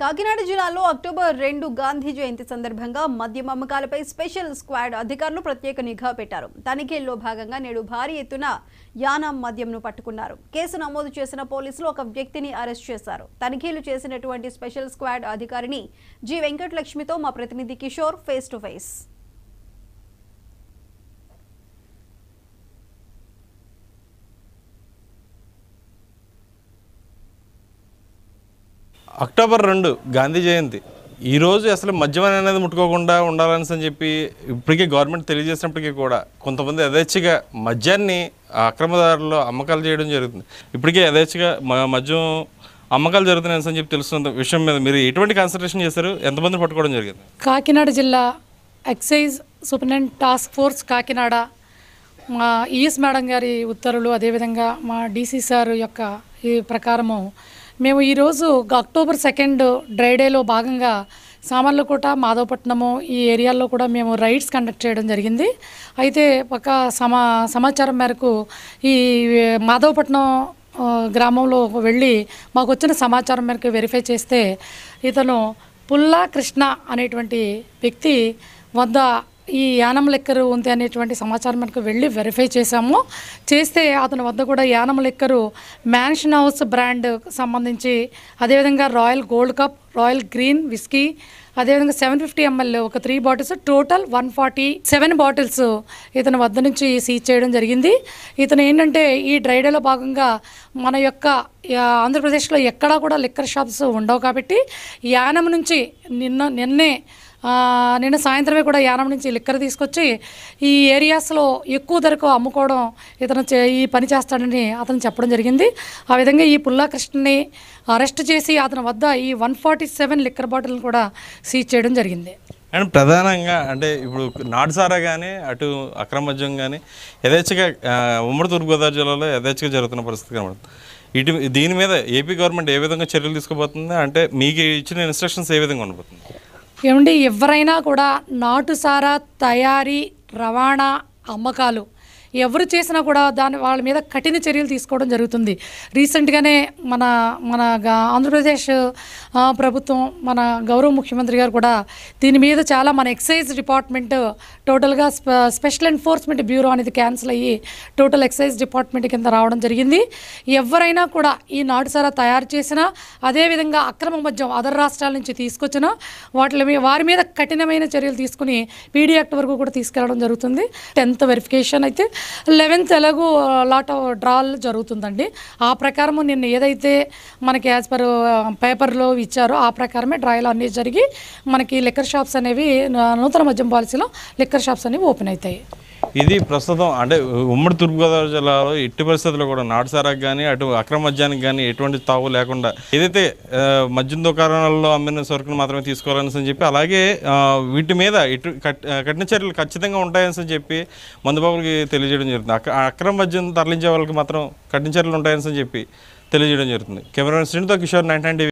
కాకినాడ జిల్లాలో అక్టోబర్ 2 గాంధీ జయంతి సందర్భంగా మద్యం అమ్మకాలపై స్పెషల్ స్క్వాడ్ అధికారులు ప్రత్యేక నిఘా పెట్టారు. తనిఖీల్లో భాగంగా నేడు భారీ ఎత్తున యానం మద్యంను పట్టుకున్నారు. కేసు నమోదు చేసిన పోలీసులు ఒక వ్యక్తిని అరెస్ట్ చేశారు. తనిఖీలు చేసినటువంటి స్పెషల్ స్క్వాడ్ అధికారిని జి వెంకటలక్ష్మితో మా ప్రతినిధి Kishore face to face. October 2 Gandhi Jayanti ఈరోజు అసలు మద్యం అనేది ముట్టుకోకుండా ఉండాలని చెప్పి ఇప్పటికే గవర్నమెంట్ తెలియజేసినప్పటికీ కూడా కొంతమంది యథేచ్ఛగా మద్యాన్ని అక్రమదారుల్లో అమ్మకాలు చేయడం జరుగుతుంది. ఇప్పటికే యథేచ్ఛగా మద్యం అమ్మకాలు జరుగుతున్నాయని చెప్పి తెలుస్తున్న విషయం మీద మీరు ఎటువంటి కాన్సన్ట్రేషన్ చేశారు? ఎంతమంది పట్టుకోవడం జరిగింది? కాకినాడ జిల్లా excise superintendent task force Kakinada మా ఈఎస్ మేడం గారి ఉత్తర్వులు, అదేవిధంగా మా డీసీ సార్ యొక్క ఈ ప్రకారము మేము ఈరోజు అక్టోబర్ 2 డ్రై డేలో భాగంగా సామర్లకోట, మాధవపట్నము ఈ ఏరియాల్లో కూడా మేము రైడ్స్ కండక్ట్ చేయడం జరిగింది. అయితే ఒక సమాచారం మేరకు ఈ మాధవపట్నం గ్రామంలో వెళ్ళి మాకు వచ్చిన సమాచారం మేరకు వెరిఫై చేస్తే ఇతను పుల్లా కృష్ణ అనేటువంటి వ్యక్తి వద్ద ఈ యానం లిక్కరు ఉంది అనేటువంటి సమాచారం మనకు వెళ్ళి వెరిఫై చేస్తే అతని వద్ద కూడా Yanam liquor mansion house brand సంబంధించి, అదేవిధంగా royal gold cup, royal green whisky, అదేవిధంగా 750 ml ఒక 3 బాటిల్స్, టోటల్ 147 బాటిల్స్ ఇతని వద్ద నుంచి సీజ్ చేయడం జరిగింది. ఇతను ఏంటంటే ఈ డ్రై డేలో భాగంగా మన యొక్క ఆంధ్రప్రదేశ్లో ఎక్కడా కూడా లిక్కర్ షాప్స్ ఉండవు కాబట్టి యానం నుంచి నిన్న సాయంత్రమే కూడా యానం నుంచి లిక్కర్ తీసుకొచ్చి ఈ ఏరియాస్లో ఎక్కువ ధరకు అమ్ముకోవడం ఇతను ఈ పని చేస్తాడని అతను చెప్పడం జరిగింది. ఆ విధంగా ఈ పుల్లా కృష్ణని అరెస్ట్ చేసి అతని వద్ద ఈ 147 లిక్కర్ బాటిల్ని కూడా సీజ్ చేయడం జరిగింది. అండ్ ప్రధానంగా అంటే ఇప్పుడు నాటుసారా కానీ అటు అక్రమ మద్యం కానీ యథేచ్ఛగా ఉమ్మడి తూర్పుగోదావరి జిల్లాలో యథేచ్ఛగా జరుగుతున్న పరిస్థితి కనబడుతుంది. దీని మీద ఏపీ గవర్నమెంట్ ఏ విధంగా చర్యలు తీసుకోబోతుంది? అంటే మీకు ఇచ్చిన ఇన్స్ట్రక్షన్స్ ఏ విధంగా ఉండబోతుంది? ఏమండి, ఎవరైనా కూడా నాటుసారా తయారీ, రవాణా, అమ్మకాలు ఎవరు చేసినా కూడా వాళ్ళ మీద కఠిన చర్యలు తీసుకోవడం జరుగుతుంది. రీసెంట్గానే మన ఆంధ్రప్రదేశ్ ప్రభుత్వం, మన గౌరవ ముఖ్యమంత్రి గారు కూడా దీని మీద చాలా మన ఎక్సైజ్ డిపార్ట్మెంట్ టోటల్గా స్పెషల్ ఎన్ఫోర్స్మెంట్ బ్యూరో అనేది క్యాన్సిల్ అయ్యి టోటల్ ఎక్సైజ్ డిపార్ట్మెంట్ కింద రావడం జరిగింది. ఎవరైనా కూడా ఈ నాటుసారా తయారు చేసినా, అదేవిధంగా అక్రమ మద్యం అదర్ రాష్ట్రాల నుంచి తీసుకొచ్చినా వారి మీద కఠినమైన చర్యలు తీసుకుని పీడీ యాక్ట్ వరకు కూడా తీసుకెళ్లడం జరుగుతుంది. 10th వెరిఫికేషన్ అయితే 11th ఎలాగూ లాట్ ఆఫ్ డ్రాల్ జరుగుతుందండి. ఆ ప్రకారము నిన్న ఏదైతే మనకి యాజ్ పర్ పేపర్లో ఇచ్చారో ఆ ప్రకారమే డ్రాయలు అన్నీ జరిగి మనకి లిక్కర్ షాప్స్ అనేవి నూతన మద్యం పాలసీలో లిక్కర్ షాప్స్ అనేవి ఓపెన్ అవుతాయి. ఇది ప్రస్తుతం అంటే ఉమ్మడి తూర్పుగోదావరి జిల్లాలో ఎట్టి పరిస్థితుల్లో కూడా నాటుసారాకు కానీ అటు అక్రమ మద్యానికి కానీ ఎటువంటి తావు లేకుండా ఏదైతే మద్యం దుకాణాలలో అమ్మిన సరుకును మాత్రమే తీసుకోవాలని చెప్పి, అలాగే వీటి మీద కఠిన చర్యలు ఖచ్చితంగా ఉంటాయని చెప్పి మందుబాబులకి తెలియజేయడం జరుగుతుంది. అక్రమ మద్యం తరలించే వాళ్ళకి మాత్రం కఠిన చర్యలు ఉంటాయని చెప్పి తెలియజేయడం జరుగుతుంది. కెమెరామెన్ శ్రీనితో కిషోర్, 99 టీవీ.